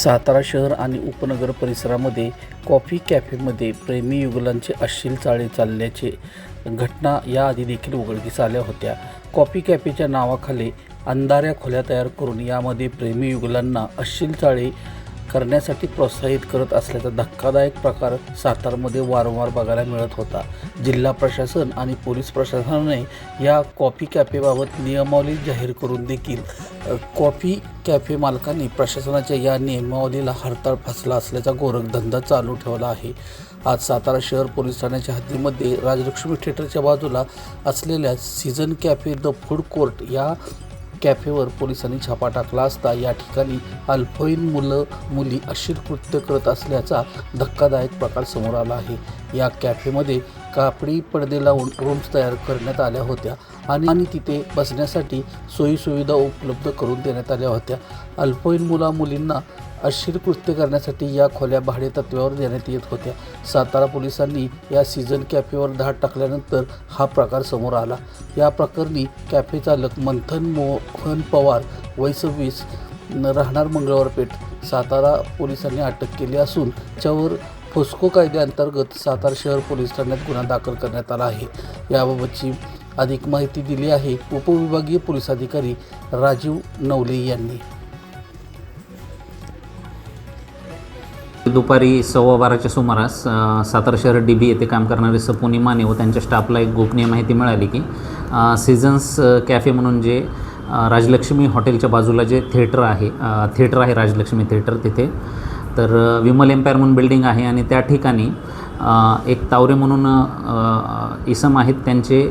सातारा शहर आणि उपनगर परिसरामध्ये कॉफी कॅफेमध्ये प्रेमी युगुलांचे अश्लील चाळे चालल्याचे घटना याआधी देखील उघडकीस आल्या होत्या। कॉफी कॅफेच्या नावाखाली अंधाऱ्या खोल्या तयार करून यामध्ये प्रेमी युगुलांना अश्लील चाळे करण्यासाठी प्रोत्साहित करत असल्याचा धक्कादायक प्रकार सातारमध्ये वारंवार बघायला मिळत होता। जिल्हा प्रशासन आणि पोलीस प्रशासनाने या कॉफी कॅफेबाबत नियमावली जाहीर करून देखील कॉफी कॅफे मालकांनी प्रशासनाच्या या नियमावलीला हरताळ फासला असल्याचा गोरखधंदा चालू ठेवला आहे। आज सातारा शहर पोलीस ठाण्याच्या हद्दीमध्ये राजलक्ष्मी थिएटरच्या बाजूला असलेल्या season cafe the food court या कॅफेवर पोलिसांनी छापा टाकला असता या ठिकाणी अल्पवयीन मुली अश्लील कृत्य करत असल्याचा धक्कादायक प्रकार समोर आला आहे। या कॅफेमध्ये कापडी पडदे लावून रूम्स तयार करण्यात आल्या होत्या आणि तिथे बसण्यासाठी सोयीसुविधा उपलब्ध करून देण्यात आल्या होत्या। अल्पवयीन मुलींना अश्लील कृत्य करण्यासाठी या खोल्या भाडे तत्त्वावर देण्यात येत होत्या। सातारा पोलिसांनी या सीझन कॅफेवर धाड टाकल्यानंतर हा प्रकार समोर आला। या प्रकरणी कॅफे चालक मंथन मोहन पवार वय 26 राहणार मंगळवारपेठ सातारा पोलिसांनी अटक केली असून त्याच्यावर पोस्को कायद्याअंतर्गत सातारा शहर पोलीस ठाण्यात गुन्हा दाखल करण्यात आला आहे। याबाबतची अधिक माहिती दिली आहे उपविभागीय पोलीस अधिकारी राजीव नवले यांनी। दुपारी 12:15च्या सुमारास सातारा शहर DB येथे काम करणारे सपोनी माने व त्यांच्या स्टाफला एक गोपनीय माहिती मिळाली की सीझन्स कॅफे म्हणून जे राजलक्ष्मी हॉटेलच्या बाजूला जे थिएटर आहे राजलक्ष्मी थिएटर तिथे तर विमल एम्पायर म्हणून बिल्डिंग आहे आणि त्या ठिकाणी एक तावरे म्हणून इसम आहेत, त्यांचे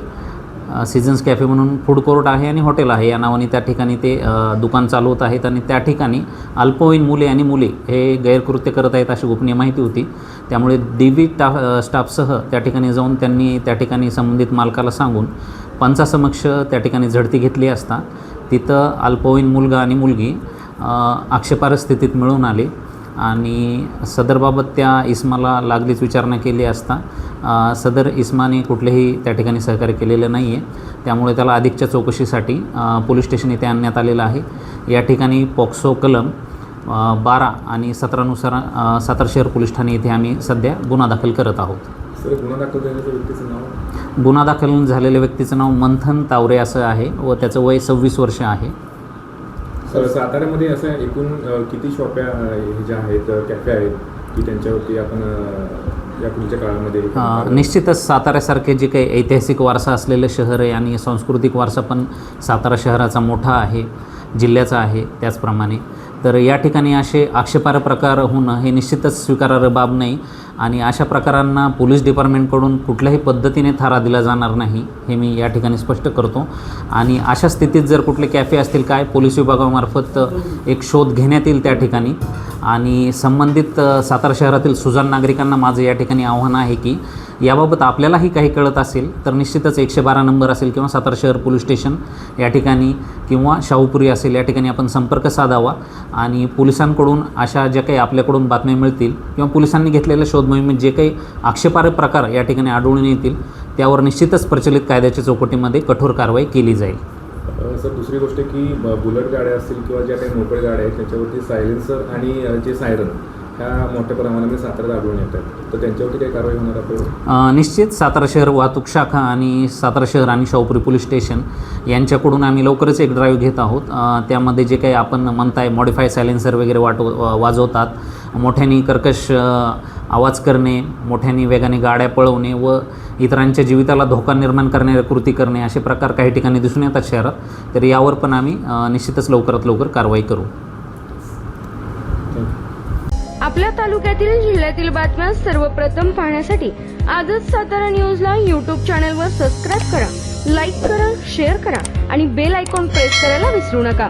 सीझन्स कॅफे म्हणून फूड कोर्ट आहे आणि हॉटेल आहे या नावाने त्या ठिकाणी ते दुकान चालवत आहेत आणि त्या ठिकाणी अल्पवयीन मुले आणि मुली हे गैरकृत्य करत आहेत अशी गोपनीय माहिती होती। त्यामुळे DB स्टाफसह त्या ठिकाणी जाऊन त्यांनी त्या ठिकाणी संबंधित मालकाला सांगून पंचासमक्ष त्या ठिकाणी झडती घेतली असता तिथं अल्पवयीन मुलगा आणि मुलगी आक्षेपार्ह स्थितीत मिळून आले आणि सदरबाबत त्या इस्माला लागलीच विचारणा केली असता सदर इस्माने कुठलेही त्या ठिकाणी सहकार्य केलेलं नाही आहे। त्यामुळे त्याला अधिकच्या चौकशीसाठी पोलीस स्टेशन येथे आणण्यात आलेलं आहे। या ठिकाणी पॉक्सो कलम 12 आणि 17 नुसार सातारा शहर पोलीस ठाणे येथे आम्ही सध्या गुन्हा दाखल करत आहोत। सर, गुन्हा दाखल झालेल्या व्यक्तीचं नाव मंथन तावरे असं आहे व त्याचं वय 26 वर्ष आहे। सर, साताऱ्यामध्ये असं एकूण किती शॉप्या ज्या आहेत कॅफे आहेत की त्यांच्यावरती आपण या पुढच्या काळामध्ये निश्चितच साताऱ्यासारखे जे काही ऐतिहासिक वारसा असलेलं शहर आहे आणि सांस्कृतिक वारसा पण सातारा शहराचा मोठा आहे, जिल्ह्याचा आहे त्याचप्रमाणे तर या ठिकाणी असे आक्षेपार्ह प्रकार होणं हे निश्चितच स्वीकारार्ह बाब नाही आणि अशा प्रकारांना पोलीस डिपार्टमेंटकडून कुठल्याही पद्धतीने थारा दिला जाणार नाही हे मी या ठिकाणी स्पष्ट करतो। आणि अशा स्थितीत जर कुठले कॅफे असतील काय पोलीस विभागामार्फत एक शोध घेण्यात येईल त्या ठिकाणी आणि संबंधित सातारा शहरातील सुजाण नागरिकांना माझं या ठिकाणी आव्हान आहे की याबाबत आपल्यालाही काही कळत असेल तर निश्चितच 112 नंबर असेल किंवा सातारा शहर पोलीस स्टेशन या ठिकाणी किंवा शाहूपुरी असेल या ठिकाणी आपण संपर्क साधावा आणि पोलिसांकडून अशा ज्या काही आपल्याकडून बातम्या मिळतील किंवा पोलिसांनी घेतलेल्या शोध मोहिमेत जे काही आक्षेपार्ह प्रकार या ठिकाणी आढळून येतील त्यावर निश्चितच प्रचलित कायद्याच्या चौकटीमध्ये कठोर कारवाई केली जाईल। सर, दुसरी गोष्ट की बुलेट गाड्या असतील किंवा ज्या काही मोपेड गाड्या आहेत त्याच्यावरती सायलेन्सर आणि जे सायरन ह्या मोठ्या प्रमाणामध्ये साताऱ्यात आढळून येतात तर त्यांच्यावरती काही कारवाई होणार आपल्याला? निश्चित सातारा शहर वाहतूक शाखा आणि सातारा शहर आणि शाहूपुरी पोलीस स्टेशन यांच्याकडून आम्ही लवकरच एक ड्राईव्ह घेत आहोत। त्यामध्ये जे काही आपण म्हणताय मॉडिफाय सायलेन्सर वगैरे वाजवतात, मोठ्याने कर्कश आवाज करणे, मोठ्याने वेगाने गाड्या पळवणे व इतरांच्या जीविताला धोका निर्माण करणाऱ्या कृती करणे असे प्रकार काही ठिकाणी दिसून येतात शहरात तर यावर पण आम्ही निश्चितच लवकरात लवकर कारवाई करू। आपल्या तालुक्यातील जिल्ह्यातील बातम्या सर्वप्रथम पाहण्यासाठी आजच सातारा न्यूजला YouTube चॅनलवर सबस्क्राईब करा, लाईक करा, शेअर करा आणि बेल आयकॉन प्रेस करायला विसरू नका।